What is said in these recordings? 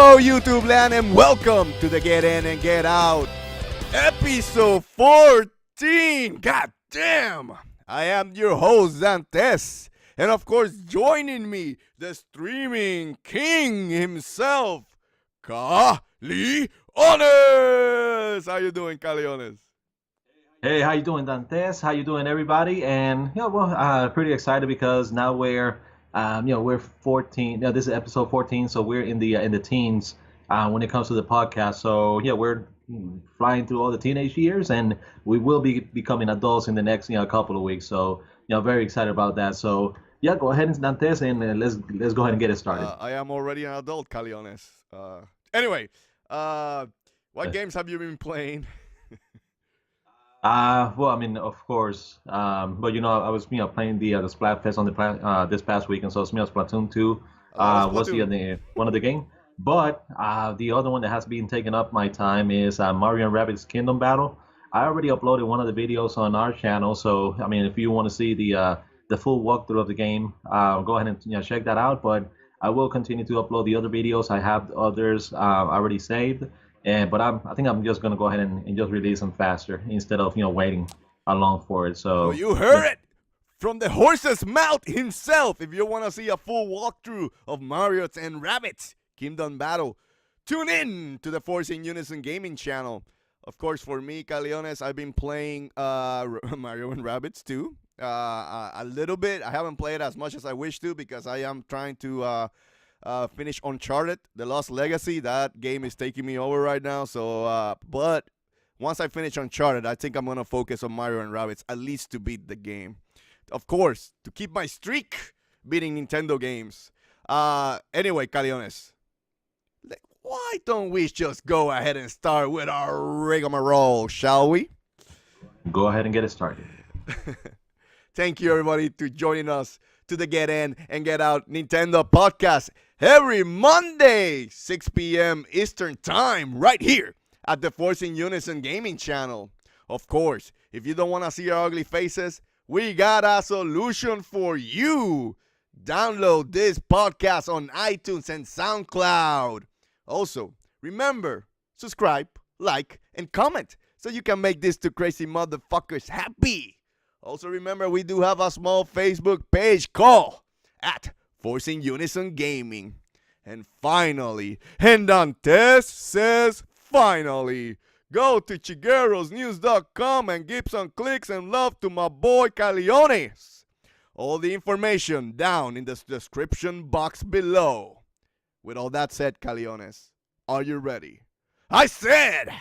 Hello, YouTube land, and welcome to the Get In and Get Out, episode 14. God damn! I am your host, Dantes, and of course, joining me, the streaming king himself, Calones. How you doing, Calones? Hey, how you doing, Dantes? How you doing, everybody? And pretty excited because now we're 14. This is episode 14, so we're in the teens when it comes to the podcast. So yeah, we're flying through all the teenage years, and we will be becoming adults in the next couple of weeks. So very excited about that. So yeah, go ahead, Dantes, and let's go ahead and get it started. I am already an adult, Calones. Anyway, what games have you been playing? Of course, but I was playing the Splatfest on this past weekend, so it's Splatoon 2 was the one of the game. But the other one that has been taking up my time is Mario and Rabbids Kingdom Battle. I already uploaded one of the videos on our channel, so I mean, if you want to see the full walkthrough of the game, go ahead and check that out. But I will continue to upload the other videos. I have others already saved. But I think I'm just gonna go ahead and just release them faster instead of waiting long for it. So you heard it from the horse's mouth himself. If you want to see a full walkthrough of Mario and Rabbids Kingdom Battle, tune in to the Force In Unison gaming channel. Of course, for me, Calones, I've been playing Mario and Rabbids too. A little bit. I haven't played as much as I wish to because I am trying to finish Uncharted, The Lost Legacy. That game is taking me over right now. So, but once I finish Uncharted, I think I'm going to focus on Mario and Rabbids, at least to beat the game. Of course, to keep my streak beating Nintendo games. Anyway, Calones, why don't we just go ahead and start with our rigmarole, shall we? Go ahead and get it started. Thank you, everybody, to joining us to the Get In and Get Out Nintendo podcast every Monday, 6 p.m. Eastern Time, right here at the Force In Unison gaming channel. Of course, if you don't want to see our ugly faces, we got a solution for you. Download this podcast on iTunes and SoundCloud. Also, remember, subscribe, like, and comment so you can make these two crazy motherfuckers happy. Also, remember, we do have a small Facebook page called at Force In Unison Gaming. And finally, and Dantes says finally, go to chiguerosnews.com and give some clicks and love to my boy Calones. All the information down in the description box below. With all that said, Calones, are you ready? I said,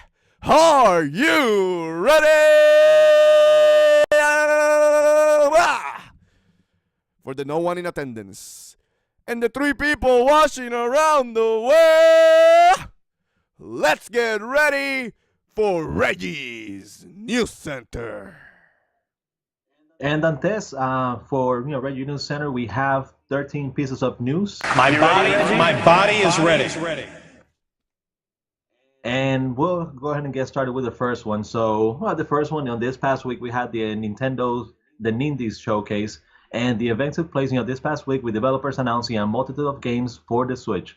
are you ready? For the no one in attendance and the 3 people watching around the world, let's get ready for Reggie's News Center. And Dantes, for Reggie News Center, we have 13 pieces of news. My body is ready. And we'll go ahead and get started with the first one. So, the first one on this past week, we had the Nintendo Nindies showcase, and the event took place this past week with developers announcing a multitude of games for the Switch.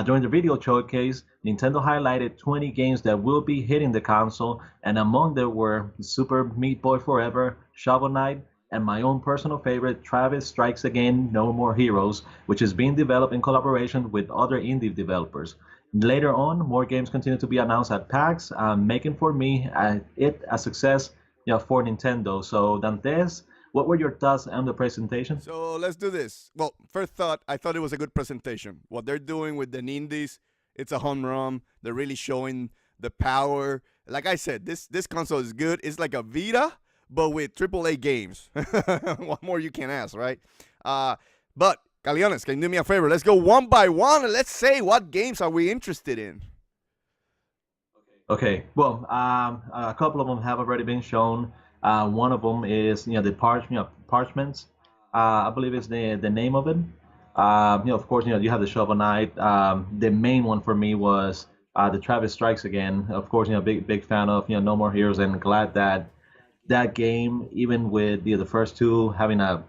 During the video showcase, Nintendo highlighted 20 games that will be hitting the console, and among them were Super Meat Boy Forever, Shovel Knight, and my own personal favorite, Travis Strikes Again, No More Heroes, which is being developed in collaboration with other indie developers. Later on, more games continue to be announced at PAX, making for me it a success for Nintendo. So, Dantes, what were your thoughts on the presentation? So let's do this. Well, first thought, I thought it was a good presentation. What they're doing with the Nindies, it's a home run. They're really showing the power. Like I said, this console is good. It's like a Vita, but with AAA games. What more you can ask, right? But, Calones, can you do me a favor? Let's go one by one and let's say what games are we interested in. Okay, well, a couple of them have already been shown. One of them is the Parchments. I believe is the name of it. Of course, you have the Shovel Knight. The main one for me was the Travis Strikes Again. Of course, big fan of No More Heroes, and glad that that game, even with the first two having a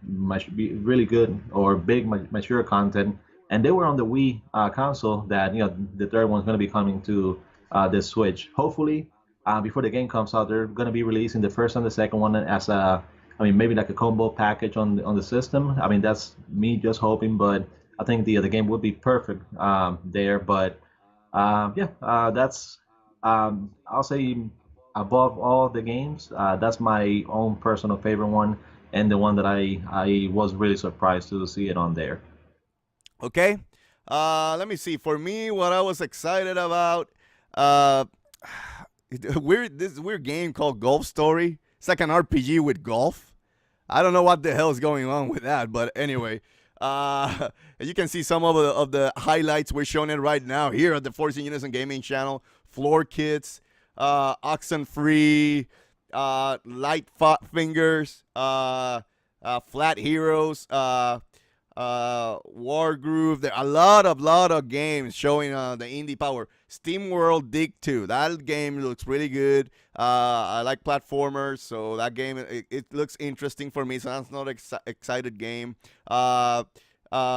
really good or big mature content, and they were on the Wii console. That the third one's going to be coming to the Switch. Hopefully, before the game comes out, they're going to be releasing the first and the second one as a, I mean, maybe like a combo package on the system. I mean, that's me just hoping, but I think the game would be perfect there. But yeah, that's I'll say above all the games, that's my own personal favorite one, and the one that I was really surprised to see it on there. Okay. Let me see. For me, what I was excited about, uh, this weird game called Golf Story. It's like an RPG with golf. I don't know what the hell is going on with that, but anyway, you can see some of the highlights. We're showing it right now here at the Force In Unison Gaming channel. Floor Kits, Oxen Free, Light Fingers, Flat Heroes, War Groove. There are a lot of games showing the indie power. Steam World Dig 2. That game looks really good. I like platformers, so that game it looks interesting for me. So that's not excited game.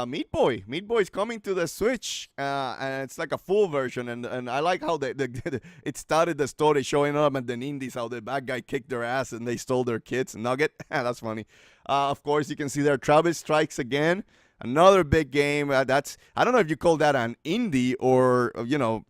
Meat Boy. Meat Boy is coming to the Switch, and it's like a full version. And I like how it started the story showing up at the Nindies, how the bad guy kicked their ass and they stole their kids. Nugget. That's funny. Of course, you can see there Travis Strikes Again. Another big game. That's, I don't know if you call that an indie or,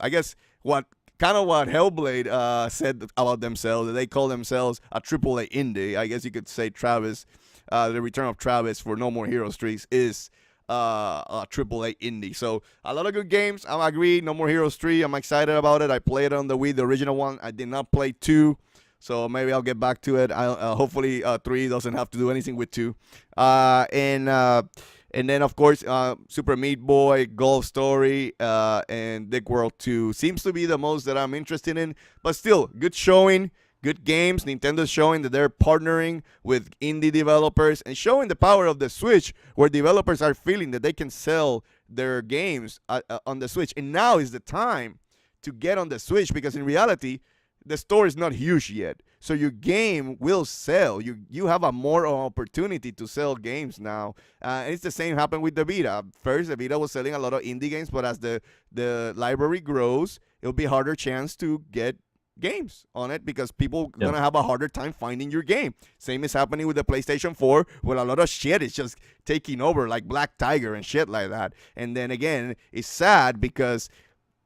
I guess what Hellblade said about themselves. They call themselves a AAA indie. I guess you could say Travis, the Return of Travis for No More Heroes 3 is a AAA indie. So a lot of good games. I agree. No More Heroes 3. I'm excited about it. I played it on the Wii, the original one. I did not play 2. So maybe I'll get back to it. Hopefully 3 doesn't have to do anything with 2. And then, of course, Super Meat Boy, Golf Story, and Dick World 2 seems to be the most that I'm interested in. But still, good showing, good games. Nintendo's showing that they're partnering with indie developers and showing the power of the Switch, where developers are feeling that they can sell their games on the Switch. And now is the time to get on the Switch, because in reality, the store is not huge yet. So your game will sell. You have a more opportunity to sell games now. And it's the same happened with the Vita. First, the Vita was selling a lot of indie games, but as the library grows, it'll be a harder chance to get games on it, because people are going to have a harder time finding your game. Same is happening with the PlayStation 4, where a lot of shit is just taking over, like Black Tiger and shit like that. And then again, it's sad because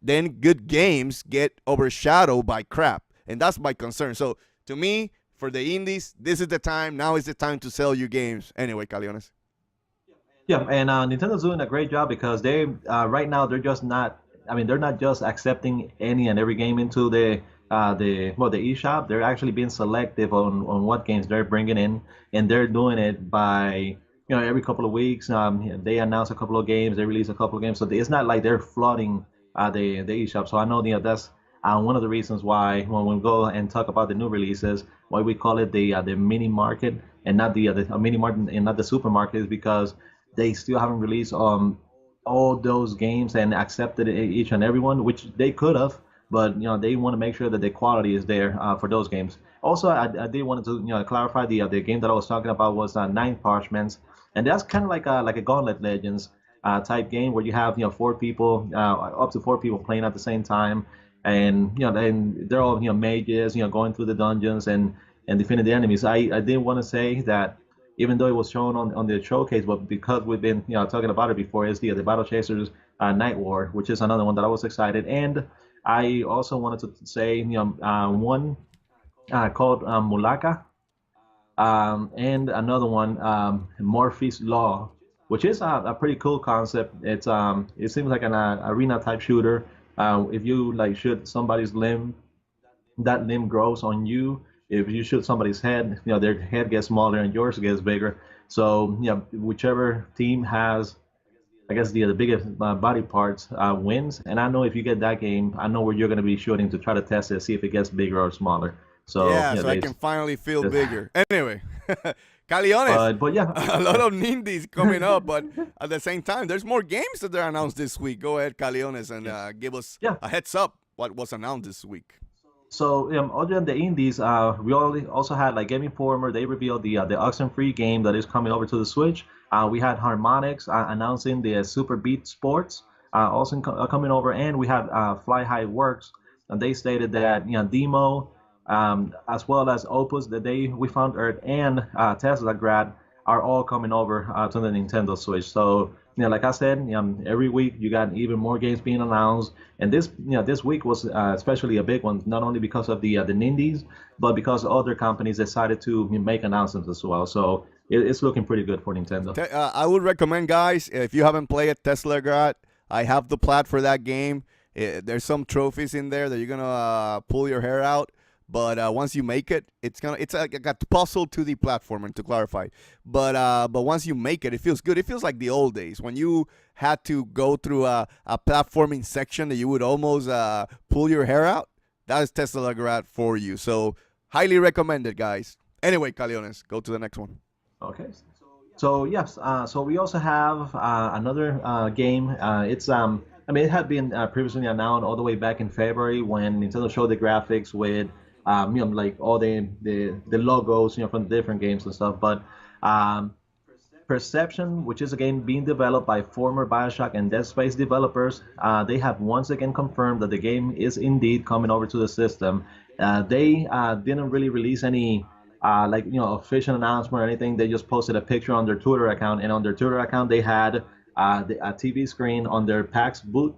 then good games get overshadowed by crap. And that's my concern. So to me, for the indies, this is the time. Now is the time to sell your games. Anyway, Calones. Yeah, and Nintendo's doing a great job because they right now they're just not. I mean, they're not just accepting any and every game into the eShop. They're actually being selective on what games they're bringing in, and they're doing it by every couple of weeks. They announce a couple of games, they release a couple of games, so it's not like they're flooding the eShop. So I know that's one of the reasons why when we go and talk about the new releases, why we call it the mini market and not the mini market and not the supermarket, is because they still haven't released all those games and accepted each and every one, which they could have, but they want to make sure that the quality is there for those games. Also, I did want to clarify the game that I was talking about was Nine Parchments, and that's kind of like a Gauntlet Legends type game where you have 4 people, up to 4 people playing at the same time, and and they're all mages, going through the dungeons and defeating the enemies. I did want to say that even though it was shown on the showcase, but because we've been talking about it before, is the Battle Chasers Night War, which is another one that I was excited. And I also wanted to say one called Mulaka, and another one Morphe's Law, which is a pretty cool concept. It seems like an arena type shooter. If you like shoot somebody's limb, that limb grows on you. If you shoot somebody's head, their head gets smaller and yours gets bigger. So whichever team has, I guess, the biggest body parts wins. And I know if you get that game, I know where you're going to be shooting to try to test it, see if it gets bigger or smaller. So yeah, so I can finally feel bigger. Anyway, Caleones, but yeah, a lot of Nindies coming up, but at the same time, there's more games that are announced this week. Go ahead, Caleones, and give us a heads up what was announced this week. So other than the indies, we also had like Game Informer. They revealed the Oxenfree game that is coming over to the Switch. We had Harmonix announcing the Super Beat Sports also coming over, and we had Fly High Works, and they stated that Demo, as well as Opus, the Day We Found Earth, and Tesla Grad are all coming over to the Nintendo Switch. So like I said, every week you got even more games being announced, and this week was especially a big one, not only because of the Nindies, but because other companies decided to make announcements as well. So it's looking pretty good for Nintendo. I would recommend, guys, if you haven't played it, Tesla Grad, I have the plat for that game. There's some trophies in there that you're gonna pull your hair out. But once you make it, it's like a puzzle to the platformer, to clarify. But once you make it, it feels good. It feels like the old days when you had to go through a platforming section that you would almost pull your hair out. That is Tesla Grad for you. So highly recommended, guys. Anyway, Calones, go to the next one. Okay. So yes, so we also have another game. I mean, it had been previously announced all the way back in February when Nintendo showed the graphics with, like all the logos, from the different games and stuff. But um, Perception, which is a game being developed by former BioShock and Dead Space developers, they have once again confirmed that the game is indeed coming over to the system. They didn't really release any official announcement or anything. They just posted a picture on their Twitter account, and on their Twitter account they had a TV screen on their PAX booth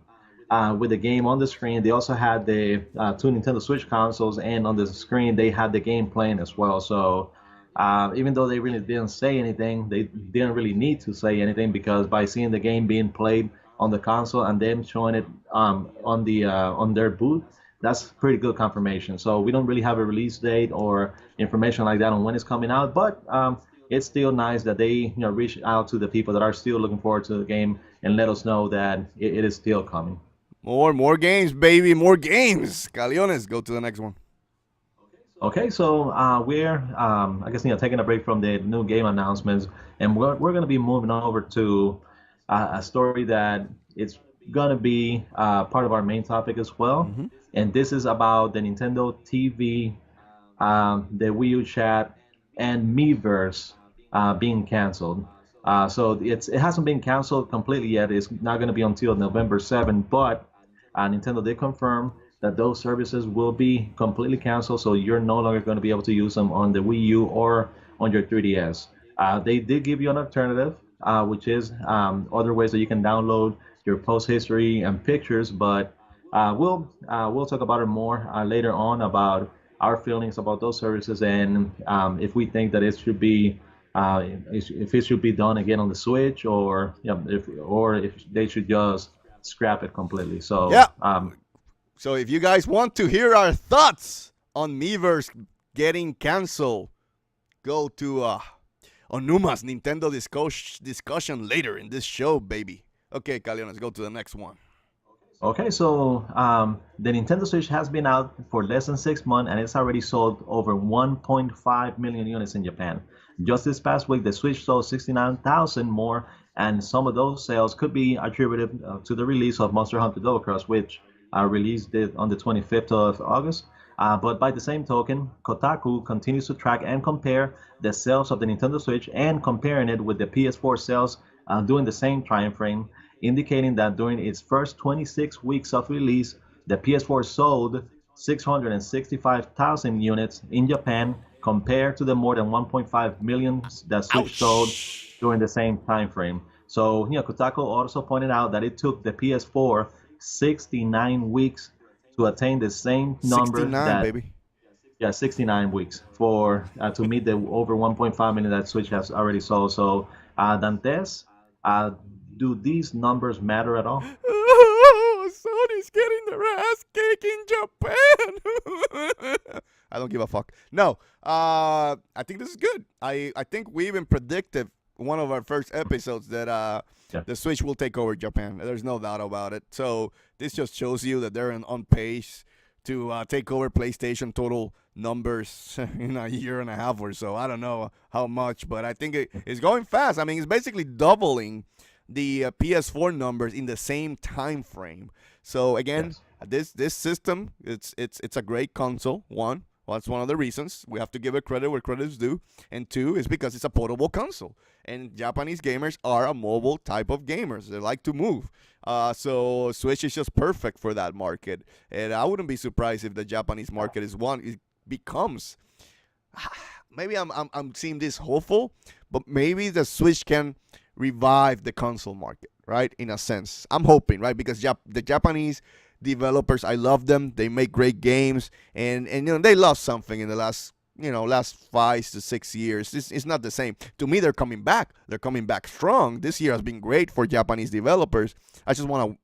with the game on the screen. They also had the two Nintendo Switch consoles, and on the screen they had the game playing as well. So even though they really didn't say anything, they didn't really need to say anything, because by seeing the game being played on the console and them showing it on their booth, that's pretty good confirmation. So we don't really have a release date or information like that on when it's coming out, but it's still nice that they reach out to the people that are still looking forward to the game and let us know that it is still coming. More games, baby, more games. Calones, go to the next one. Okay, so we're I guess taking a break from the new game announcements, and we're going to be moving over to a story that it's going to be part of our main topic as well, Mm-hmm. and this is about the Nintendo TV, the Wii U chat, and Miiverse being canceled. So it hasn't been canceled completely yet. It's not going to be until November 7th, but Nintendo did confirm that those services will be completely canceled, so you're no longer going to be able to use them on the Wii U or on your 3DS. They did give you an alternative, which is other ways that you can download your post history and pictures, but we'll talk about it more later on about our feelings about those services, and if we think that it should be if it should be done again on the Switch, or if they should just scrap it completely. So Yeah. So if you guys want to hear our thoughts on Miiverse getting canceled, go to Onuma's Nintendo discussion later in this show, baby. Okay, Calion, let's go to the next one. Okay, so the Nintendo Switch has been out for less than 6 months, and it's already sold over 1.5 million units in Japan. Just this past week, the Switch sold 69,000 more, and some of those sales could be attributed to the release of Monster Hunter Double Cross, which released it on the 25th of August. But by the same token, Kotaku continues to track and compare the sales of the Nintendo Switch, and comparing it with the PS4 sales during the same time frame, indicating that during its first 26 weeks of release, the PS4 sold 665,000 units in Japan, compared to the more than 1.5 million that Switch sold during the same time frame. So, Kotaku also pointed out that it took the PS4 69 weeks to attain the same number 69, baby. Yeah, 69 weeks for to meet the over 1.5 million that Switch has already sold. So, Dantes, do these numbers matter at all? Oh, Sony's getting their ass kicked in Japan. I don't give a fuck. No, I think this is good. I think we even predicted one of our first episodes that the Switch will take over Japan. There's no doubt about it. So this just shows you that they're on pace to take over PlayStation total numbers in a year and a half or so. I don't know how much, but I think it's going fast. I mean, it's basically doubling the PS4 numbers in the same time frame. So again, This system, it's a great console. One, well, that's one of the reasons we have to give it credit where credit is due, and two is because it's a portable console, and Japanese gamers are a mobile type of gamers. They like to move. So Switch is just perfect for that market, and I wouldn't be surprised if the Japanese market is one. It becomes maybe I'm seeing this hopeful, but maybe the Switch can revive the console market, right? In a sense, I'm hoping, right? Because the Japanese developers, I love them. They make great games, and they lost something in the last 5 to 6 years. It's not the same. To me, they're coming back. They're coming back strong. This year has been great for Japanese developers. I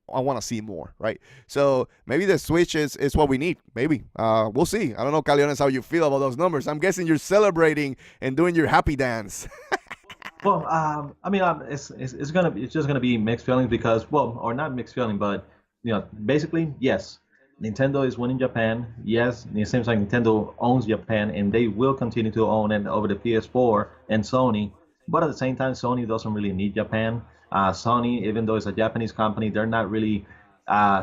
wanna see more, right? So maybe the Switch is what we need. Maybe we'll see. I don't know, Calones, how you feel about those numbers. I'm guessing you're celebrating and doing your happy dance. Well, I mean, it's just gonna be mixed feelings because, well, or not mixed feeling, but basically, yes, Nintendo is winning Japan. Yes, it seems like Nintendo owns Japan, and they will continue to own it over the PS4 and Sony. But at the same time, Sony doesn't really need Japan. Sony, even though it's a Japanese company, they're not really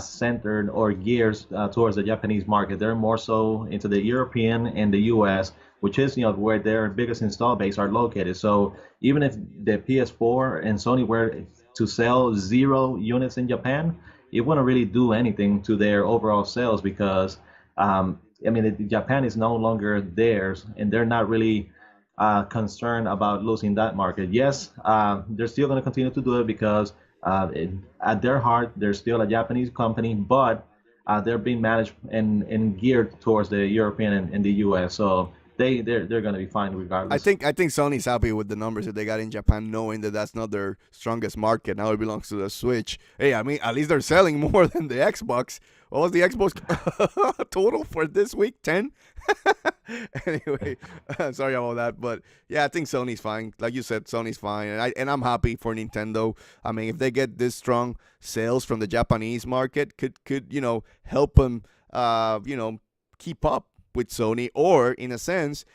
centered or geared towards the Japanese market. They're more so into the European and the US, which is where their biggest install base are located. So even if the PS4 and Sony were to sell 0 units in Japan, it wouldn't really do anything to their overall sales because I mean Japan is no longer theirs, and they're not really concerned about losing that market. Yes, they're still going to continue to do it because at their heart they're still a Japanese company, but they're being managed and geared towards the European and the US. So they're going to be fine regardless. I think Sony's happy with the numbers that they got in Japan, knowing that that's not their strongest market. Now it belongs to the Switch. Hey, I mean, at least they're selling more than the Xbox. What was the Xbox total for this week? 10? Anyway, sorry about that, but yeah, I think Sony's fine. Like you said, Sony's fine, and I'm happy for Nintendo. I mean, if they get this strong sales from the Japanese market, could help them, keep up with Sony, or in a sense,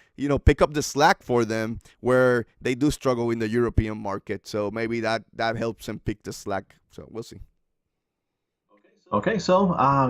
pick up the slack for them where they do struggle in the European market. So maybe that helps them pick the slack. So we'll see. Okay, so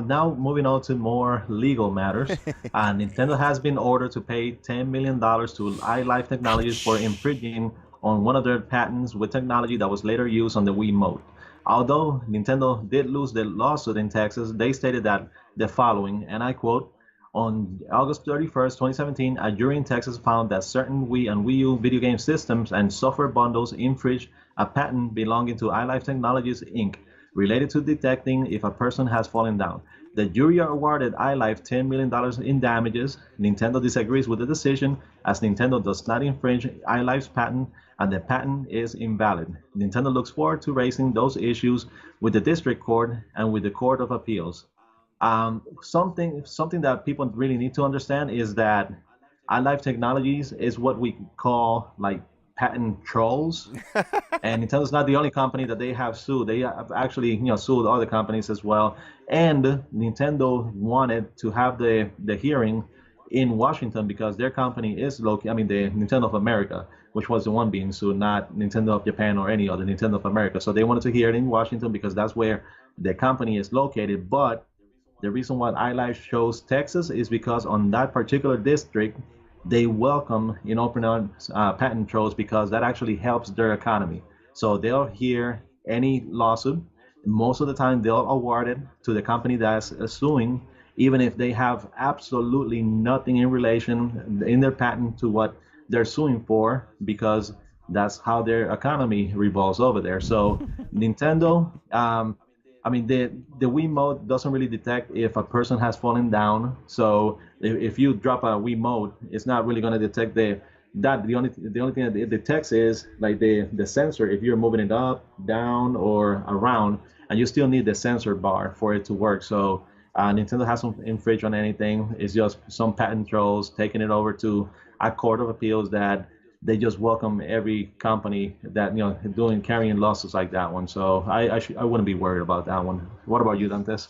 now moving on to more legal matters. Nintendo has been ordered to pay $10 million to iLife Technologies for infringing on one of their patents with technology that was later used on the Wiimote. Although Nintendo did lose the lawsuit in Texas, they stated that the following, and I quote, on August 31st, 2017, a jury in Texas found that certain Wii and Wii U video game systems and software bundles infringe a patent belonging to iLife Technologies, Inc., related to detecting if a person has fallen down. The jury awarded iLife $10 million in damages. Nintendo disagrees with the decision, as Nintendo does not infringe iLife's patent and the patent is invalid. Nintendo looks forward to raising those issues with the district court and with the Court of Appeals. Something that people really need to understand is that iLife Technologies is what we call like patent trolls, and Nintendo's not the only company that they have sued. They have actually sued other companies as well. And Nintendo wanted to have the hearing in Washington because their company is located. I mean, the Nintendo of America, which was the one being sued, not Nintendo of Japan or any other, Nintendo of America. So they wanted to hear it in Washington because that's where the company is located. But the reason why iLife chose Texas is because on that particular district, they welcome open arms patent trolls because that actually helps their economy. So they'll hear any lawsuit. Most of the time, they'll award it to the company that's suing, even if they have absolutely nothing in relation in their patent to what they're suing for, because that's how their economy revolves over there. So Nintendo, I mean, the Wiimote doesn't really detect if a person has fallen down. So if you drop a Wiimote, it's not really going to detect the only thing that it detects is like the sensor if you're moving it up, down, or around, and you still need the sensor bar for it to work. So Nintendo hasn't infringed on anything. It's just some patent trolls taking it over to a court of appeals that they just welcome every company that carrying losses like that one. So I wouldn't be worried about that one. What about you, Dantes?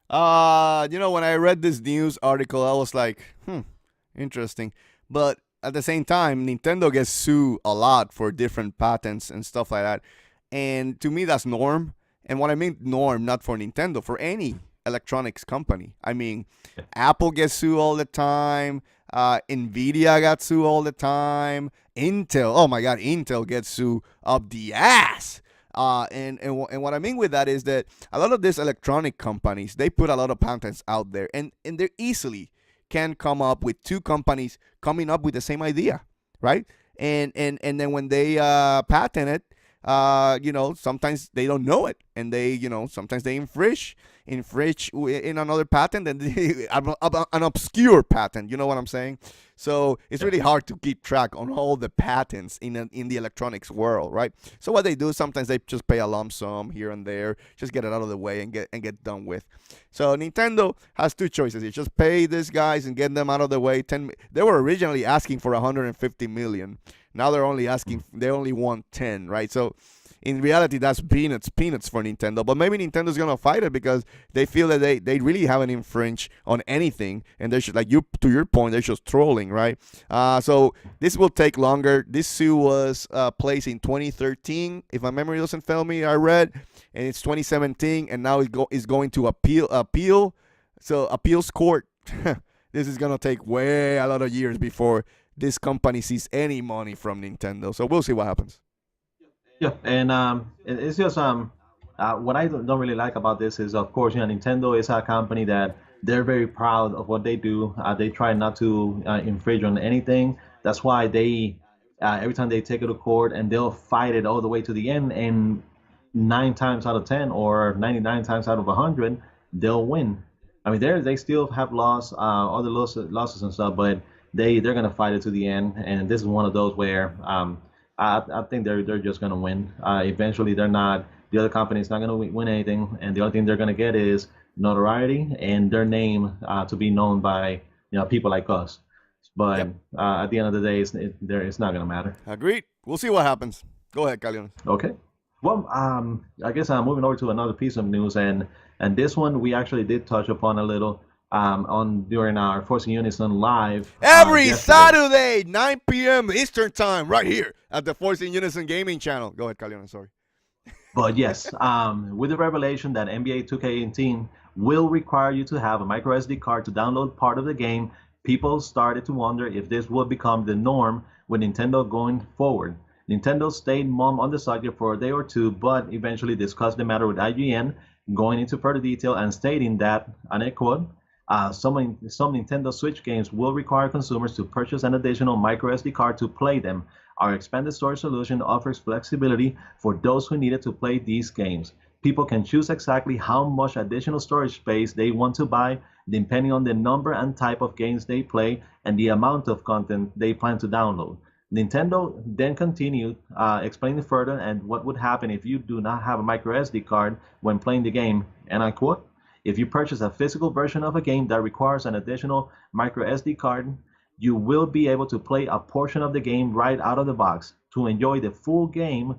When I read this news article, I was like, interesting. But at the same time, Nintendo gets sued a lot for different patents and stuff like that. And to me, that's norm. And what I mean norm, not for Nintendo, for any electronics company. I mean, Apple gets sued all the time. Nvidia got sued all the time. Intel, oh my God, Intel gets sued up the ass. And what I mean with that is that a lot of these electronic companies, they put a lot of patents out there, and they easily can come up with two companies coming up with the same idea, right? And then when they patent it, sometimes they don't know it, and they, sometimes they infringe in another patent, and an obscure patent. You know what I'm saying? So it's really hard to keep track on all the patents in the electronics world, right? So what they do, sometimes they just pay a lump sum here and there, just get it out of the way and get done with. So Nintendo has two choices. You just pay these guys and get them out of the way. They were originally asking for 150 million. Now they only want 10, right? So in reality, that's peanuts for Nintendo. But maybe Nintendo's gonna fight it because they feel that they really haven't infringed on anything, and they should, to your point, they're just trolling, right? So this will take longer. This suit was placed in 2013, if my memory doesn't fail me. I read, and it's 2017, and now it's going to appeal. So appeals court. This is gonna take a lot of years before this company sees any money from Nintendo. So we'll see what happens. Yeah, and it's just what I don't really like about this is, of course, Nintendo is a company that they're very proud of what they do. They try not to infringe on anything. That's why they every time they take it to court, and they'll fight it all the way to the end. And 9 times out of 10, or 99 times out of 100, they'll win. I mean, they still have lost all the losses and stuff, but they're gonna fight it to the end. And this is one of those where I think they're just gonna win. Eventually, the other company's not gonna win anything, and the only thing they're gonna get is notoriety and their name to be known by people like us. But at the end of the day, it's not gonna matter. Agreed. We'll see what happens. Go ahead, Calones. Okay. Well, I guess I'm moving over to another piece of news, and this one we actually did touch upon a little during our Force In Unison live every yesterday. Saturday, 9 p.m. Eastern time, right here at the Force In Unison gaming channel. Go ahead, Calones. Sorry. But yes, with the revelation that NBA 2K18 will require you to have a micro SD card to download part of the game, people started to wonder if this would become the norm with Nintendo going forward. Nintendo stayed mum on the subject for a day or two, but eventually discussed the matter with IGN, going into further detail and stating that, and I quote, some Nintendo Switch games will require consumers to purchase an additional micro SD card to play them. Our expanded storage solution offers flexibility for those who need it to play these games. People can choose exactly how much additional storage space they want to buy, depending on the number and type of games they play and the amount of content they plan to download. Nintendo then continued explaining further and what would happen if you do not have a micro SD card when playing the game, and I quote, "If you purchase a physical version of a game that requires an additional micro SD card, you will be able to play a portion of the game right out of the box. To enjoy the full game,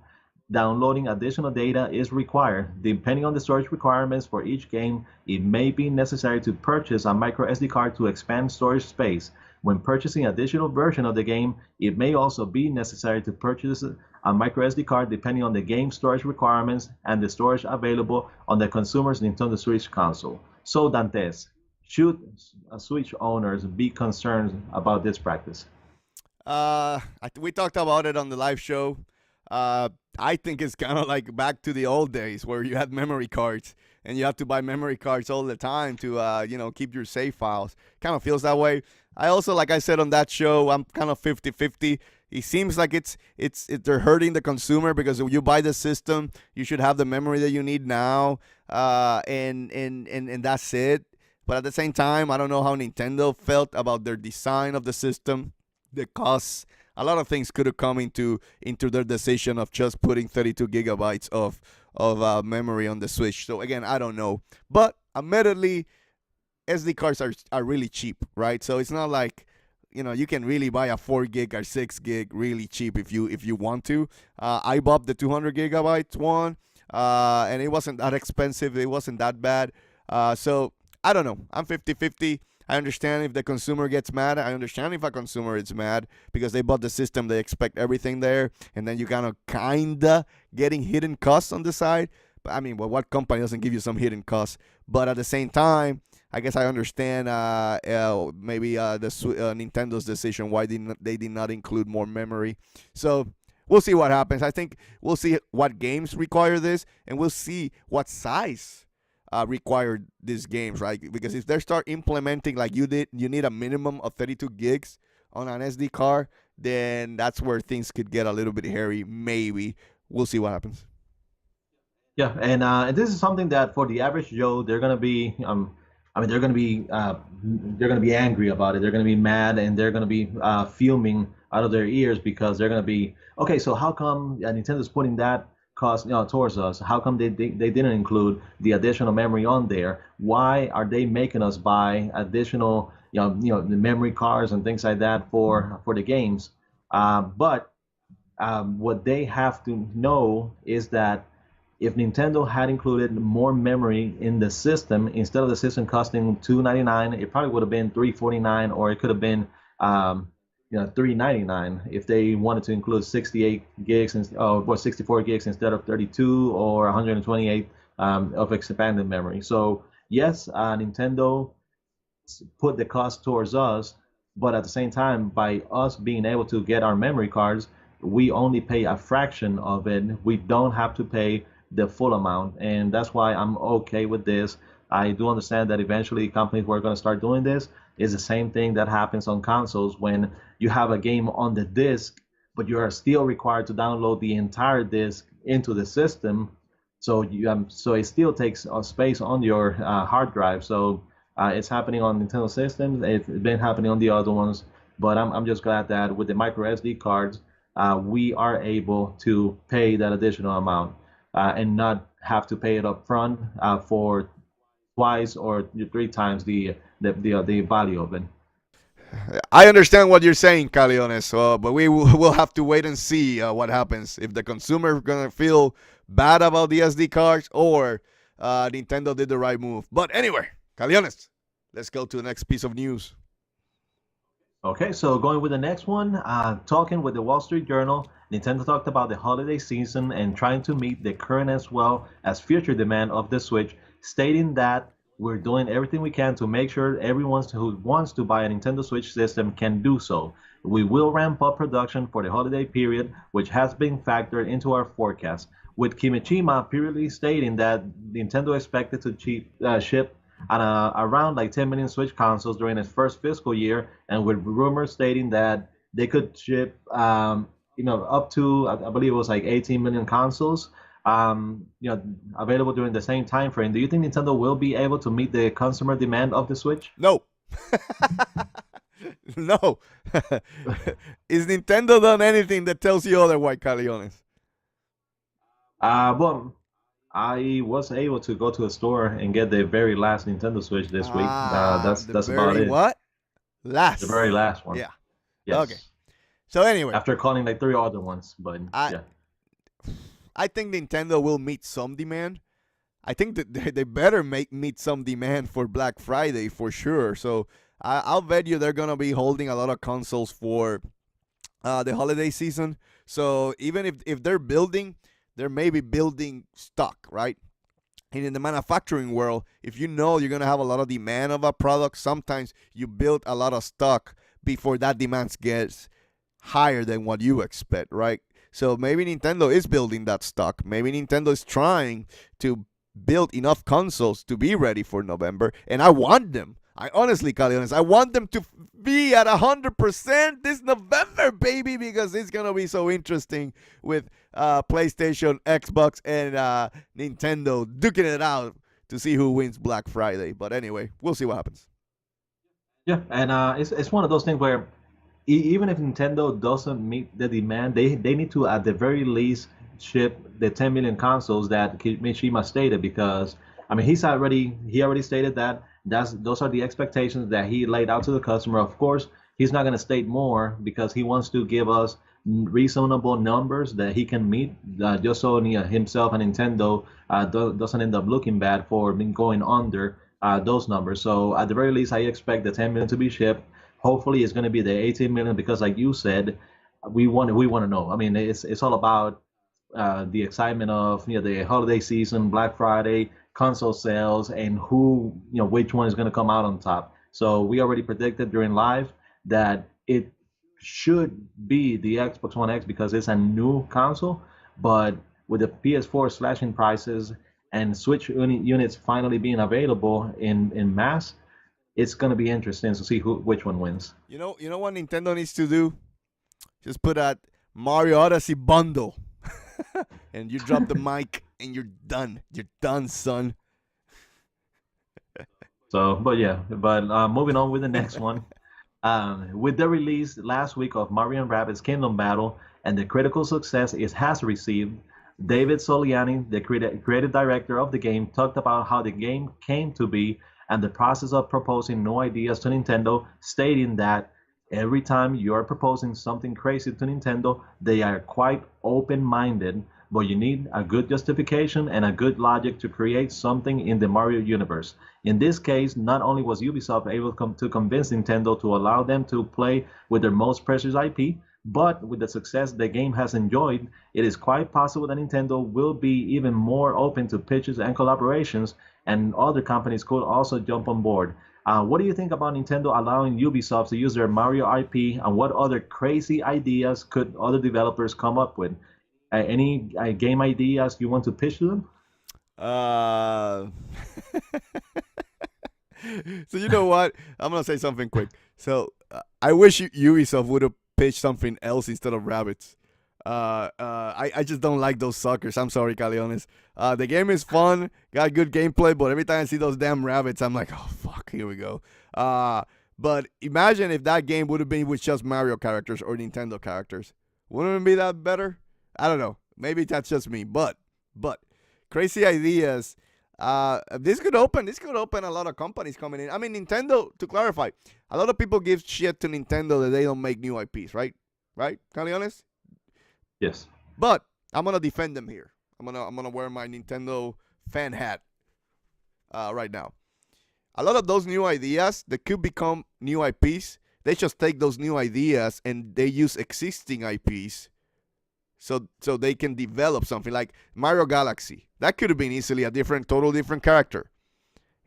downloading additional data is required. Depending on the storage requirements for each game, it may be necessary to purchase a micro SD card to expand storage space. When purchasing additional version of the game, it may also be necessary to purchase a micro SD card depending on the game storage requirements and the storage available on the consumer's Nintendo Switch console." So Dantes, should Switch owners be concerned about this practice? We talked about it on the live show. I think it's kind of like back to the old days where you had memory cards and you have to buy memory cards all the time to keep your save files. Kind of feels that way. I also, like I said on that show, I'm kind of 50-50. It seems like they're hurting the consumer because when you buy the system, you should have the memory that you need now, and that's it. But at the same time, I don't know how Nintendo felt about their design of the system, the costs. A lot of things could have come into their decision of just putting 32 gigabytes of memory on the Switch. So again, I don't know. But admittedly, SD cards are really cheap, right? So it's not like you can really buy a 4 gig or 6 gig really cheap if you want to. I bought the 200 gigabytes one, and it wasn't that expensive. It wasn't that bad. So I don't know. I'm 50-50. I understand if the consumer gets mad. I understand if a consumer is mad because they bought the system. They expect everything there. And then you kinda getting hidden costs on the side. I mean, well, what company doesn't give you some hidden costs? But at the same time, I guess I understand maybe Nintendo's decision why they did not include more memory. So we'll see what happens. I think we'll see what games require this, and we'll see what size require these games, right? Because if they start implementing like you did, you need a minimum of 32 gigs on an SD card, then that's where things could get a little bit hairy. Maybe we'll see what happens. Yeah, and this is something that for the average Joe, they're gonna be, I mean, they're gonna be angry about it. They're gonna be mad, and they're gonna be fuming out of their ears because they're gonna be, okay. So how come Nintendo's putting that cost, towards us? How come they didn't include the additional memory on there? Why are they making us buy additional, the memory cards and things like that for the games? But what they have to know is that if Nintendo had included more memory in the system, instead of the system costing $299, it probably would have been $349, or it could have been $399 if they wanted to include 68 gigs or 64 gigs instead of 32 or 128 of expanded memory. So yes, Nintendo put the cost towards us, but at the same time, by us being able to get our memory cards, we only pay a fraction of it. We don't have to pay the full amount, and that's why I'm okay with this. I do understand that eventually companies were going to start doing this. It's the same thing that happens on consoles when you have a game on the disc, but you are still required to download the entire disc into the system. So it still takes space on your hard drive. So it's happening on Nintendo systems. It's been happening on the other ones. But I'm just glad that with the micro SD cards, we are able to pay that additional amount and not have to pay it up front for twice or three times the value of it. I understand what you're saying, Caleones, but we will have to wait and see what happens. If the consumer is going to feel bad about the SD cards or Nintendo did the right move. But anyway, Caleones, let's go to the next piece of news. Okay, so going with the next one, talking with the Wall Street Journal, Nintendo talked about the holiday season and trying to meet the current as well as future demand of the Switch, stating that we're doing everything we can to make sure everyone who wants to buy a Nintendo Switch system can do so. We will ramp up production for the holiday period, which has been factored into our forecast, with Kimishima previously stating that Nintendo expected to ship around like 10 million Switch consoles during its first fiscal year, and with rumors stating that they could ship, up to I believe it was like 18 million consoles, available during the same time frame. Do you think Nintendo will be able to meet the consumer demand of the Switch? No. No. Is Nintendo done anything that tells you otherwise, Caleones? Well, I was able to go to a store and get the very last Nintendo Switch this week. That's about it. What? Last. The very last one. Yeah. Yes. Okay. So anyway, After calling like three other ones, but yeah. I think Nintendo will meet some demand. I think that they better meet some demand for Black Friday for sure. So I'll bet you they're gonna be holding a lot of consoles for the holiday season. So even if they're building, they're maybe building stock, right? And in the manufacturing world, if you know you're gonna have a lot of demand of a product, sometimes you build a lot of stock before that demand gets higher than what you expect, right? So maybe Nintendo is building that stock. Maybe Nintendo is trying to build enough consoles to be ready for November. And I want them. I honestly, Caleones, I want them to be at 100% this November, baby, because it's going to be so interesting with PlayStation, Xbox, and Nintendo duking it out to see who wins Black Friday. But anyway, we'll see what happens. Yeah, and it's one of those things where even if Nintendo doesn't meet the demand, they need to at the very least ship the 10 million consoles that Mishima stated, because I mean he already stated that those are the expectations that he laid out to the customer. Of course, he's not going to state more because he wants to give us reasonable numbers that he can meet, just so himself and Nintendo doesn't end up looking bad for going under those numbers. So at the very least, I expect the 10 million to be shipped. Hopefully, it's going to be the 18 million because, like you said, we want to know. I mean, it's all about the excitement of the holiday season, Black Friday, console sales, and who which one is going to come out on top. So we already predicted during live that it should be the Xbox One X because it's a new console, but with the PS4 slashing prices and Switch units finally being available in mass, it's going to be interesting to see which one wins. You know what Nintendo needs to do? Just put that Mario Odyssey bundle, and you drop the mic, and you're done. You're done, son. So, but moving on with the next one. With the release last week of Mario and Rabbids Kingdom Battle and the critical success it has received, David Soliani, the creative director of the game, talked about how the game came to be and the process of proposing new ideas to Nintendo, stating that every time you are proposing something crazy to Nintendo, they are quite open-minded, but you need a good justification and a good logic to create something in the Mario universe. In this case, not only was Ubisoft able to convince Nintendo to allow them to play with their most precious IP, but with the success the game has enjoyed, it is quite possible that Nintendo will be even more open to pitches and collaborations, and other companies could also jump on board. What do you think about Nintendo allowing Ubisoft to use their Mario IP, and what other crazy ideas could other developers come up with? Any game ideas you want to pitch to them? So you know what? I'm gonna say something quick. So I wish Ubisoft would have pitched something else instead of rabbits. I just don't like those suckers. I'm sorry, Calones. The game is fun, got good gameplay, but every time I see those damn rabbits, I'm like, oh fuck, here we go. But imagine if that game would have been with just Mario characters or Nintendo characters. Wouldn't it be that better? I don't know. Maybe that's just me. But crazy ideas. This could open a lot of companies coming in. I mean, Nintendo, to clarify, a lot of people give shit to Nintendo that they don't make new IPs, right? Right? Can I be honest? Yes. But I'm gonna defend them here. I'm gonna wear my Nintendo fan hat right now. A lot of those new ideas that could become new IPs, they just take those new ideas and they use existing IPs so they can develop something like Mario Galaxy. That could have been easily a total different character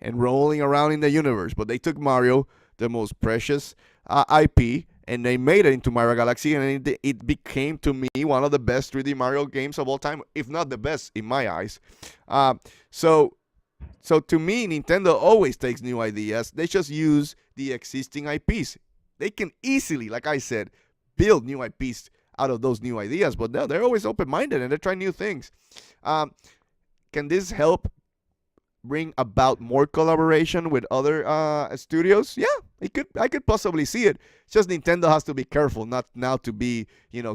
and rolling around in the universe. But they took Mario, the most precious IP, and they made it into Mario Galaxy, and it became, to me, one of the best 3D Mario games of all time, if not the best in my eyes. So to me, Nintendo always takes new ideas. They just use the existing IPs. They can easily, like I said, build new IPs out of those new ideas, but no, they're always open-minded and they try new things. Can this help bring about more collaboration with other studios? Yeah, it could. I could possibly see it. It's just Nintendo has to be careful not now to be,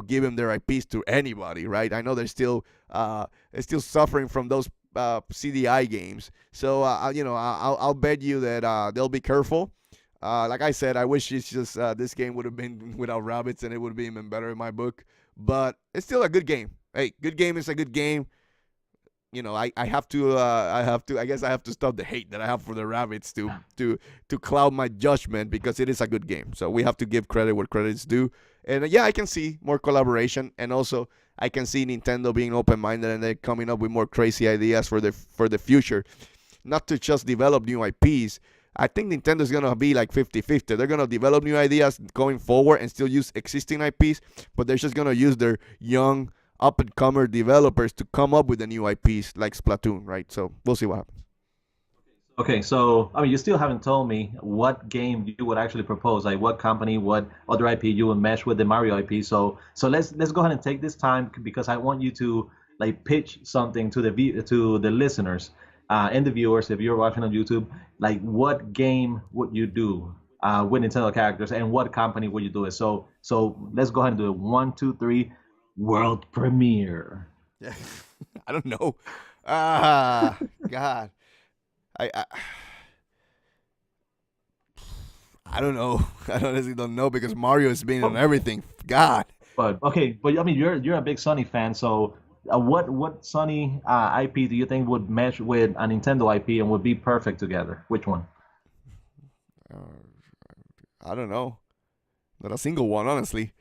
giving their IPs to anybody, right? I know they're still suffering from those CDI games. So I'll bet you that they'll be careful. Like I said, I wish it's just this game would have been without rabbits, and it would have been even better in my book. But it's still a good game. Hey, good game is a good game. I have to. I guess I have to stop the hate that I have for the rabbits to cloud my judgment, because it is a good game. So we have to give credit where credit's due. And yeah, I can see more collaboration, and also I can see Nintendo being open-minded and they're coming up with more crazy ideas for the future, not to just develop new IPs. I think Nintendo's going to be like 50-50. They're going to develop new ideas going forward and still use existing IPs, but they're just going to use their young, up-and-comer developers to come up with the new IPs like Splatoon, right? So we'll see what happens. Okay, so you still haven't told me what game you would actually propose, like what company, what other IP you would mesh with the Mario IP. So let's go ahead and take this time, because I want you to pitch something to the listeners and the viewers, if you're watching on YouTube. Like, what game would you do with Nintendo characters, and what company would you do it? So let's go ahead and do it. 1, 2, 3. World premiere. Yeah, I don't know. God. I don't know. I honestly don't know, because Mario has been on everything. God. But you're a big Sony fan, so what Sony IP do you think would mesh with a Nintendo IP and would be perfect together? Which one? I don't know. Not a single one, honestly.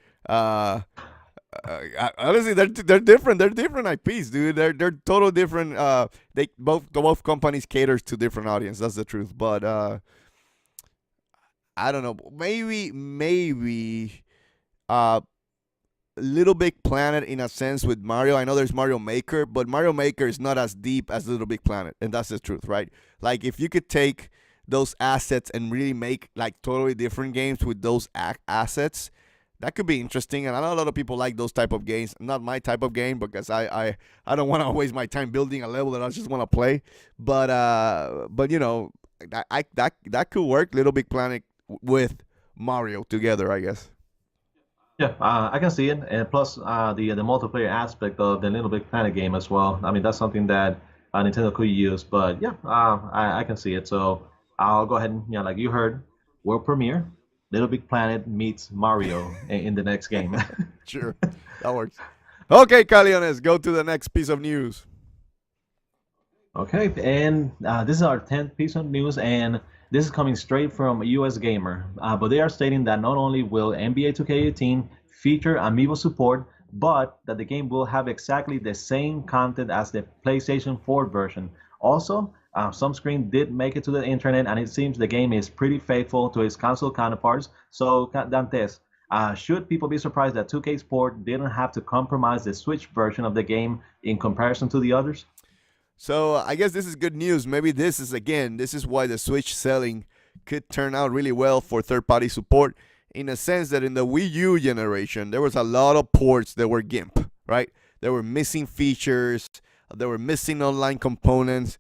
Honestly, they're different. They're different IPs, dude. They're total different. They both companies caters to different audience. That's the truth. But I don't know. Maybe uh, Little Big Planet in a sense with Mario. I know there's Mario Maker, but Mario Maker is not as deep as Little Big Planet, and that's the truth, right? Like if you could take those assets and really make like totally different games with those assets, that could be interesting. And I know a lot of people like those type of games. Not my type of game because I don't want to waste my time building a level that I just want to play. But you know that could work. Little Big Planet with Mario together, I guess. Yeah, I can see it, and plus the multiplayer aspect of the Little Big Planet game as well. I mean, that's something that Nintendo could use. But yeah, I can see it. So I'll go ahead and like you heard, world premiere, Little Big Planet meets Mario in the next game. Sure, that works. Okay, Caleones, go to the next piece of news. Okay, and this is our 10th piece of news, and this is coming straight from US Gamer. But they are stating that not only will NBA 2K18 feature Amiibo support, but that the game will have exactly the same content as the PlayStation 4 version. Also, some screen did make it to the internet, and it seems the game is pretty faithful to its console counterparts. So, Dantes, should people be surprised that 2K Sport didn't have to compromise the Switch version of the game in comparison to the others? So I guess this is good news. Maybe this is why the Switch selling could turn out really well for third-party support. In a sense that in the Wii U generation, there was a lot of ports that were GIMP, right? There were missing features, there were missing online components.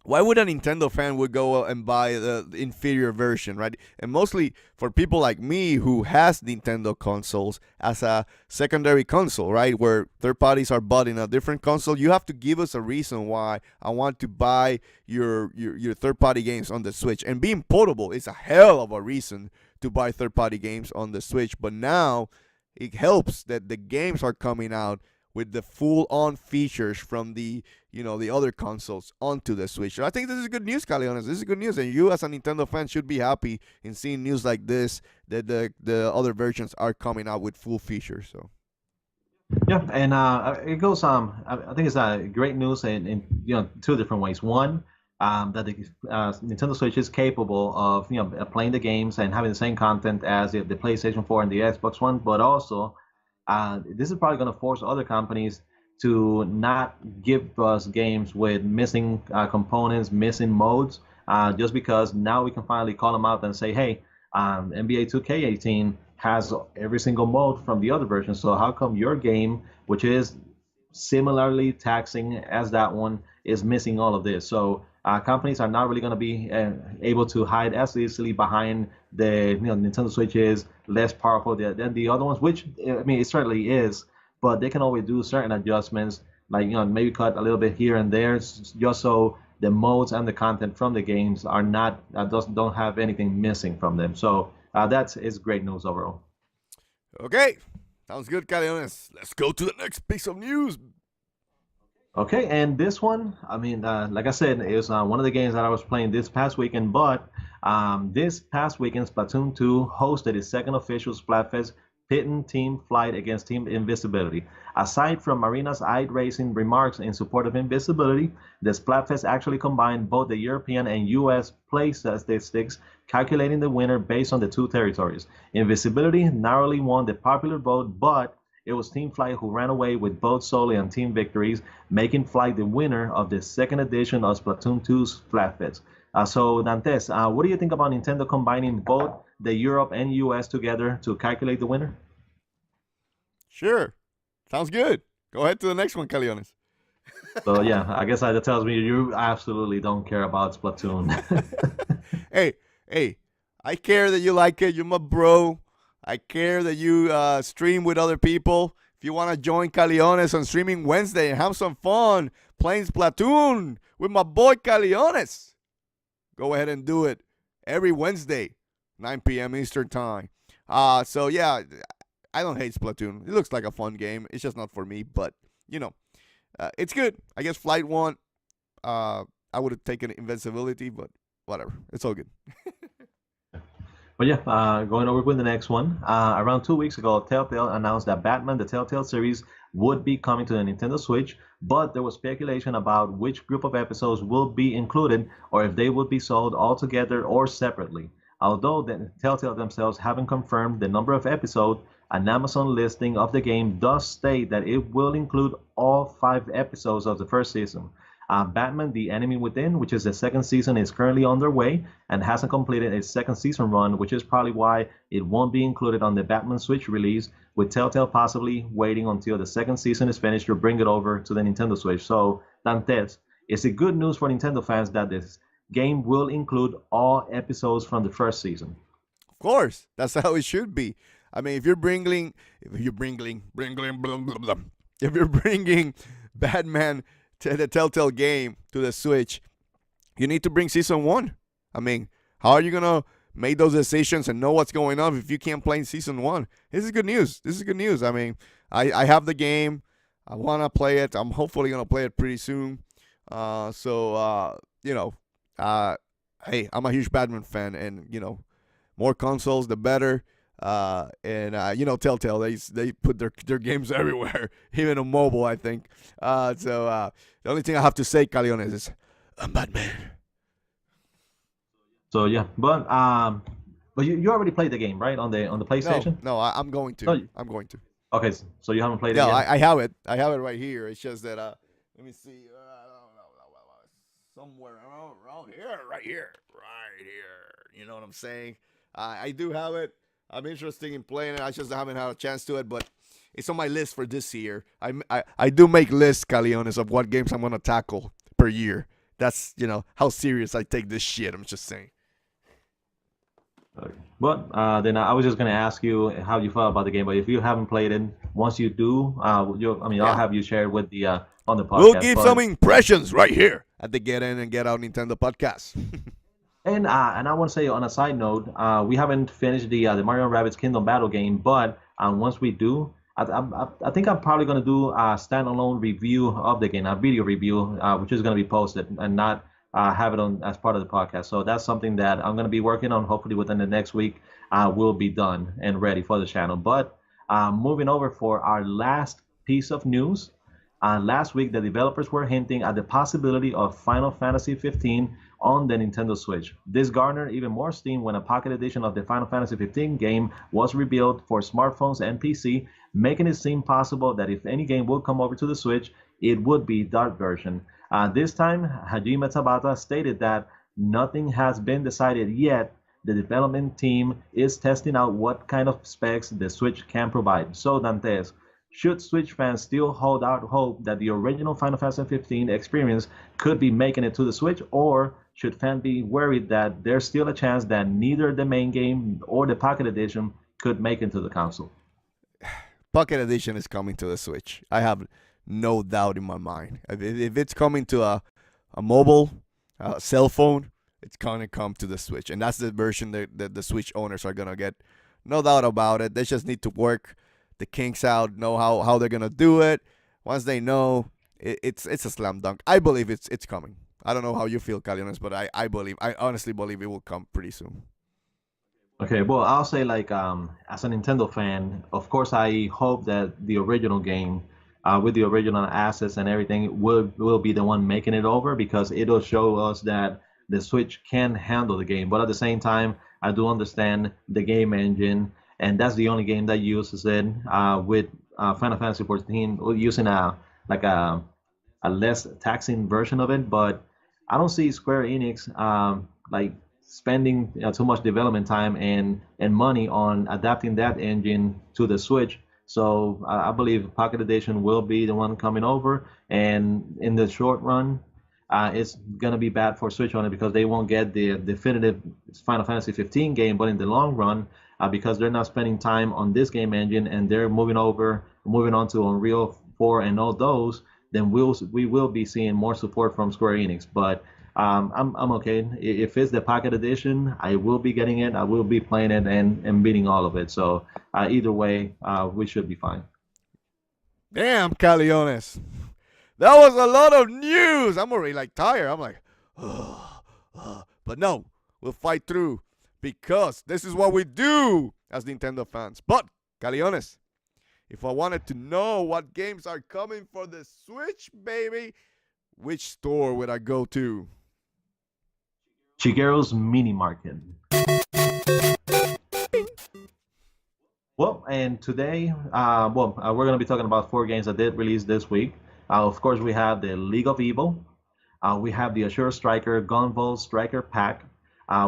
Why would a Nintendo fan would go and buy the inferior version, right? And mostly for people like me who has Nintendo consoles as a secondary console, right? Where third parties are bought in a different console, you have to give us a reason why I want to buy your third party games on the Switch. And being portable is a hell of a reason to buy third party games on the Switch. But now it helps that the games are coming out with the full-on features from the other consoles onto the Switch. So I think this is good news, Caleones. This is good news, and you as a Nintendo fan should be happy in seeing news like this that the other versions are coming out with full features. So Yeah, and it goes. I think it's great news in two different ways. One, that the Nintendo Switch is capable of playing the games and having the same content as the PlayStation 4 and the Xbox One, but also this is probably going to force other companies to not give us games with missing components, missing modes, just because now we can finally call them out and say, hey, NBA 2K18 has every single mode from the other version. So how come your game, which is similarly taxing as that one, is missing all of this? So companies are not really going to be able to hide as easily behind the Nintendo Switch is less powerful than the other ones, which I mean it certainly is, but they can always do certain adjustments, like maybe cut a little bit here and there, just so the modes and the content from the games are not don't have anything missing from them. So that is great news overall. okay, sounds good, Caleones. Let's go to the next piece of news. Okay, and this one, I mean, like I said, is one of the games that I was playing this past weekend. But this past weekend, Splatoon 2 hosted its second official Splatfest, pitting Team Flight against Team Invisibility. Aside from Marina's eye-raising remarks in support of Invisibility, the Splatfest actually combined both the European and US play statistics, calculating the winner based on the two territories. Invisibility narrowly won the popular vote, but it was Team Flight who ran away with both solo and team victories, making Flight the winner of the second edition of Splatoon 2's Splatfest. So, Dantes, what do you think about Nintendo combining both the Europe and US together to calculate the winner? Sure, sounds good. Go ahead to the next one, Caleones. So, yeah, I guess that tells me you absolutely don't care about Splatoon. hey, I care that you like it. You're my bro. I care that you stream with other people. If you want to join Caleones on Streaming Wednesday and have some fun playing Splatoon with my boy Caleones, go ahead and do it every Wednesday, 9 p.m. Eastern Time. So, yeah, I don't hate Splatoon. It looks like a fun game. It's just not for me, but, it's good. I guess Flight won. I would have taken Invincibility, but whatever. It's all good. But yeah, going over with the next one. Around 2 weeks ago, Telltale announced that Batman, the Telltale series, would be coming to the Nintendo Switch, but there was speculation about which group of episodes will be included or if they would be sold all together or separately. Although the Telltale themselves haven't confirmed the number of episodes, an Amazon listing of the game does state that it will include all 5 episodes of the first season. Batman: The Enemy Within, which is the second season, is currently underway and hasn't completed its second season run, which is probably why it won't be included on the Batman Switch release, with Telltale possibly waiting until the second season is finished to bring it over to the Nintendo Switch. So, Dantes, is it good news for Nintendo fans that this game will include all episodes from the first season? Of course, that's how it should be. I mean, if you're bringing Batman to the Telltale game to the Switch, you need to bring season 1. I mean, how are you gonna make those decisions and know what's going on if you can't play in season 1? This is good news. I mean, I have the game. I wanna play it. I'm hopefully gonna play it pretty soon. Hey, I'm a huge Batman fan, and more consoles, the better. Telltale, they put their games everywhere, even on mobile, I think. The only thing I have to say, Calones, is I'm Batman. So yeah, but you already played the game, right, on the PlayStation? No, I'm going to. No, I'm going to. Okay, so you haven't played it No, yet? I have it. I have it right here. It's just that let me see. Somewhere around here, right here. You know what I'm saying? I do have it. I'm interested in playing it. I just haven't had a chance to it, but it's on my list for this year. I do make lists, Calones, of what games I'm gonna tackle per year. That's how serious I take this shit. I'm just saying. Okay. But then I was just gonna ask you how you felt about the game. But if you haven't played it, once you do, I'll have you share with the on the podcast. We'll give some impressions right here at the Get In and Get Out Nintendo podcast. And I want to say on a side note, we haven't finished the Mario & Rabbids Kingdom Battle game, but once we do, I think I'm probably gonna do a standalone review of the game, a video review, which is gonna be posted and not have it on as part of the podcast. So that's something that I'm gonna be working on. Hopefully within the next week, will be done and ready for the channel. But moving over for our last piece of news. Last week, the developers were hinting at the possibility of Final Fantasy 15 on the Nintendo Switch. This garnered even more steam when a pocket edition of the Final Fantasy 15 game was revealed for smartphones and PC, making it seem possible that if any game would come over to the Switch, it would be that version. This time, Hajime Tabata stated that nothing has been decided yet. The development team is testing out what kind of specs the Switch can provide. So, Dantes, should Switch fans still hold out hope that the original Final Fantasy 15 experience could be making it to the Switch, or should fans be worried that there's still a chance that neither the main game or the Pocket Edition could make it to the console? Pocket Edition is coming to the Switch. I have no doubt in my mind. If it's coming to a mobile cell phone, it's gonna come to the Switch, and that's the version that the Switch owners are gonna get. No doubt about it. They just need to work the kinks out, know how they're gonna do it. Once they know, it's a slam dunk. I believe it's coming. I don't know how you feel, Calones, but I honestly believe it will come pretty soon. Okay, well, I'll say as a Nintendo fan, of course, I hope that the original game, with the original assets and everything, will be the one making it over, because it'll show us that the Switch can handle the game. But at the same time, I do understand the game engine, and that's the only game that uses it. With Final Fantasy 14 using a less taxing version of it. But I don't see Square Enix spending too much development time and money on adapting that engine to the Switch. So I believe Pocket Edition will be the one coming over, and in the short run, it's gonna be bad for Switch on it, because they won't get the definitive Final Fantasy 15 game. But in the long run, because they're not spending time on this game engine and they're moving on to Unreal 4 and all those, then we will be seeing more support from Square Enix. But I'm okay. If it's the Pocket Edition, I will be getting it. I will be playing it and beating all of it. So either way, we should be fine. Damn, Calones. That was a lot of news. I'm already tired. I'm like, but no, we'll fight through. because this is what we do as Nintendo fans. But, Caleones, if I wanted to know what games are coming for the Switch, baby, which store would I go to? Shigeru's Mini Market. Well, and today, we're going to be talking about 4 games that did release this week. Of course, we have the League of Evil. We have the Assure Striker Gunvolt Striker Pack.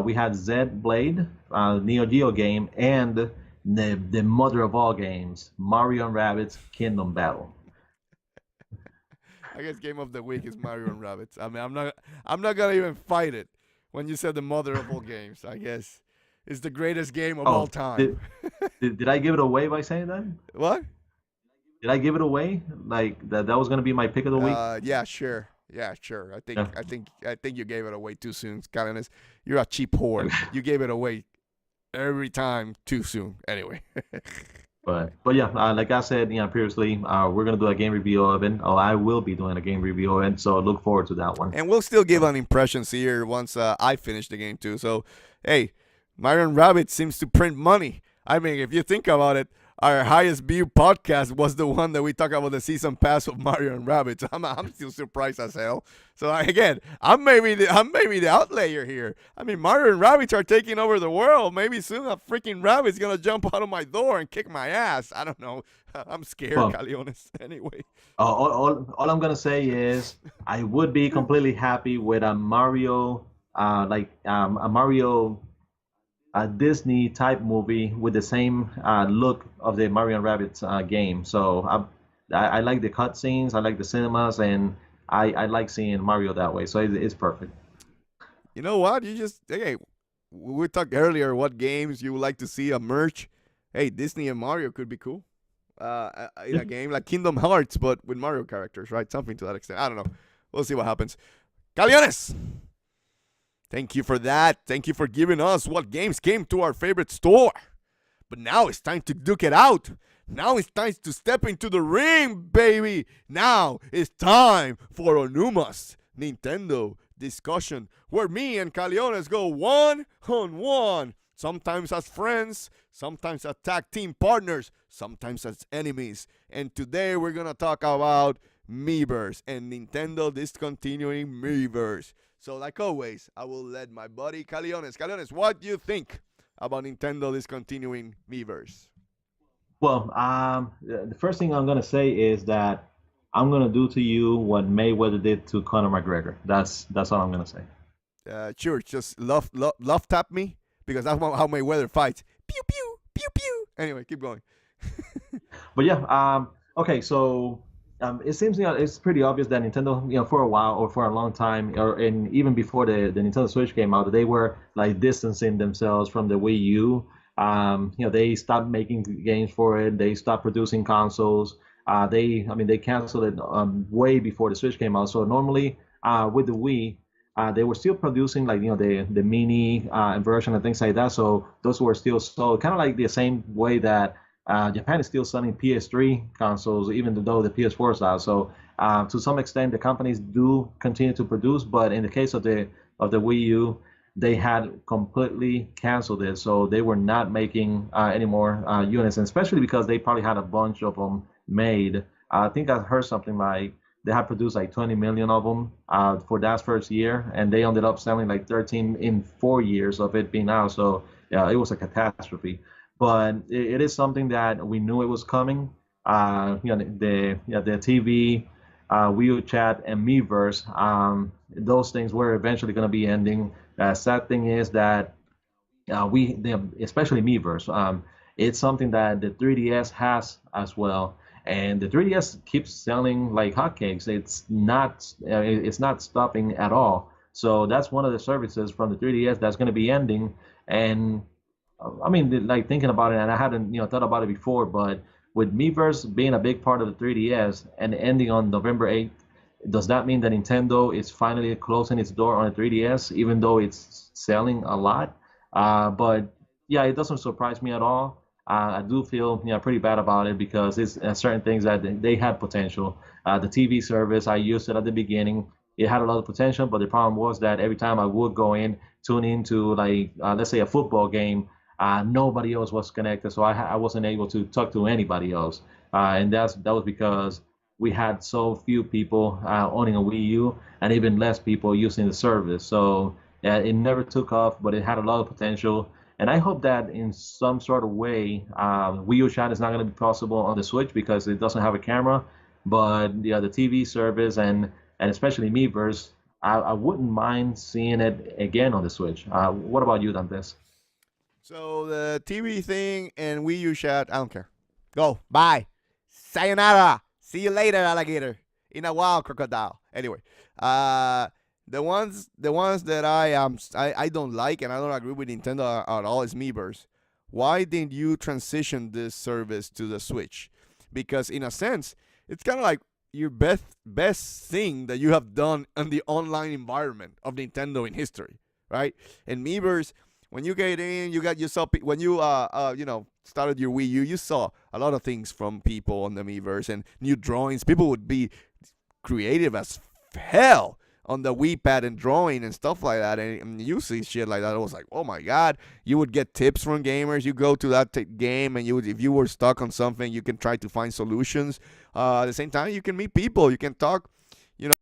We had Zed Blade, Neo Geo game, and the mother of all games, Mario and Rabbids Kingdom Battle. I guess game of the week is Mario and Rabbids. I mean, I'm not gonna even fight it. When you said the mother of all games, I guess it's the greatest game of all time. Did I give it away by saying that? What? Did I give it away? Like that was gonna be my pick of the week? Yeah, sure. Yeah, sure. I think you gave it away too soon, Calones. You're a cheap whore. You gave it away every time too soon. Anyway. But yeah, like I said, previously, we're gonna do a game review of it. Oh, I will be doing a game review of it, so look forward to that one. And we'll still give an impressions here once I finish the game too. So, hey, Mario and Rabbids seems to print money. I mean, if you think about it, our highest view podcast was the one that we talk about the season pass of Mario and Rabbids. I'm still surprised as hell. So I'm maybe the outlier here. I mean, Mario and Rabbids are taking over the world. Maybe soon a freaking rabbit's gonna jump out of my door and kick my ass. I don't know. I'm scared, Caleones. Anyway. All I'm gonna say is I would be completely happy with a Mario, a Disney type movie with the same look of the Mario and Rabbids game. So I like the cutscenes, I like the cinemas, and I like seeing Mario that way. So it's perfect. You know what? We talked earlier what games you would like to see a merch. Hey, Disney and Mario could be cool. In a game like Kingdom Hearts, but with Mario characters, right? Something to that extent. I don't know. We'll see what happens. Caleones! Thank you for that. Thank you for giving us what games came to our favorite store. But now it's time to duke it out. Now it's time to step into the ring, baby. Now it's time for Onuma's Nintendo discussion, where me and Caleones go one-on-one. Sometimes as friends, sometimes as tag team partners, sometimes as enemies. And today we're going to talk about Miiverse and Nintendo discontinuing Miiverse. So like always, I will let my buddy Caleones. Caleones, what do you think about Nintendo discontinuing Miiverse? Well, the first thing I'm going to say is that I'm going to do to you what Mayweather did to Conor McGregor. That's all I'm going to say. Sure, just love tap me, because that's how Mayweather fights. Pew, pew, pew, pew. Anyway, keep going. But yeah, okay, so it seems it's pretty obvious that Nintendo, for a while or for a long time, and even before the Nintendo Switch came out, they were like distancing themselves from the Wii U. They stopped making games for it. They stopped producing consoles. They canceled it way before the Switch came out. So normally with the Wii, they were still producing the mini version and things like that. So those were still sold, kind of like the same way that Japan is still selling PS3 consoles, even though the PS4 is out. So to some extent, the companies do continue to produce, but in the case of the Wii U, they had completely canceled it. So they were not making any more units, and especially because they probably had a bunch of them made. I think I heard something like they had produced like 20 million of them for that first year, and they ended up selling like 13 in 4 years of it being out. So yeah, it was a catastrophe. But it is something that we knew it was coming. The TV, Wii U Chat, and Miiverse, those things were eventually going to be ending. Sad thing is that especially Miiverse, it's something that the 3DS has as well, and the 3DS keeps selling like hotcakes. It's not stopping at all. So that's one of the services from the 3DS that's going to be ending. And I mean, like thinking about it, and I hadn't thought about it before, but with Miiverse being a big part of the 3DS and ending on November 8th, does that mean that Nintendo is finally closing its door on the 3DS, even though it's selling a lot? But yeah, it doesn't surprise me at all. I do feel pretty bad about it, because it's certain things that they had potential. The TV service, I used it at the beginning. it had a lot of potential, but the problem was that every time I would go in, tune into like let's say a football game, nobody else was connected, so I wasn't able to talk to anybody else, and that was because we had so few people owning a Wii U, and even less people using the service. So it never took off, but it had a lot of potential. And I hope that in some sort of way, Wii U chat is not going to be possible on the Switch because it doesn't have a camera. But yeah, the TV service and especially Miiverse, I wouldn't mind seeing it again on the Switch. What about you, Dantes? So the TV thing and Wii U chat, I don't care. Go. Bye. Sayonara. See you later, alligator. In a while, crocodile. Anyway, uh, the ones that I don't like and I don't agree with Nintendo at all is Miiverse. Why didn't you transition this service to the Switch? Because in a sense, it's kind of like your best thing that you have done in the online environment of Nintendo in history, right? And Miiverse, when you get in, you saw when you started your Wii U, you saw a lot of things from people on the Miiverse and new drawings. People would be creative as hell on the Wii pad and drawing and stuff like that. And you see shit like that. I was like, oh my god! You would get tips from gamers. You go to that game and if you were stuck on something, you can try to find solutions. At the same time, you can meet people. You can talk. You know,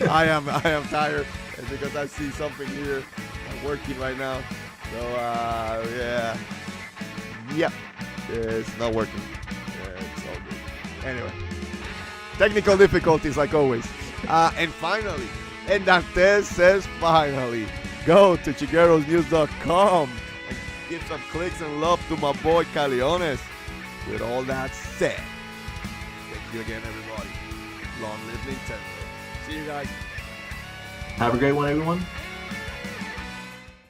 I am tired because I see something here. I'm working right now. So, yeah. Yep. It's not working. Yeah, it's all good. Anyway. Technical difficulties like always. And finally, and Dantes says finally, go to chiguerosnews.com and give some clicks and love to my boy Calones. With all that said, thank you again, everybody. Long live Nintendo. See you guys. Have a great one, everyone.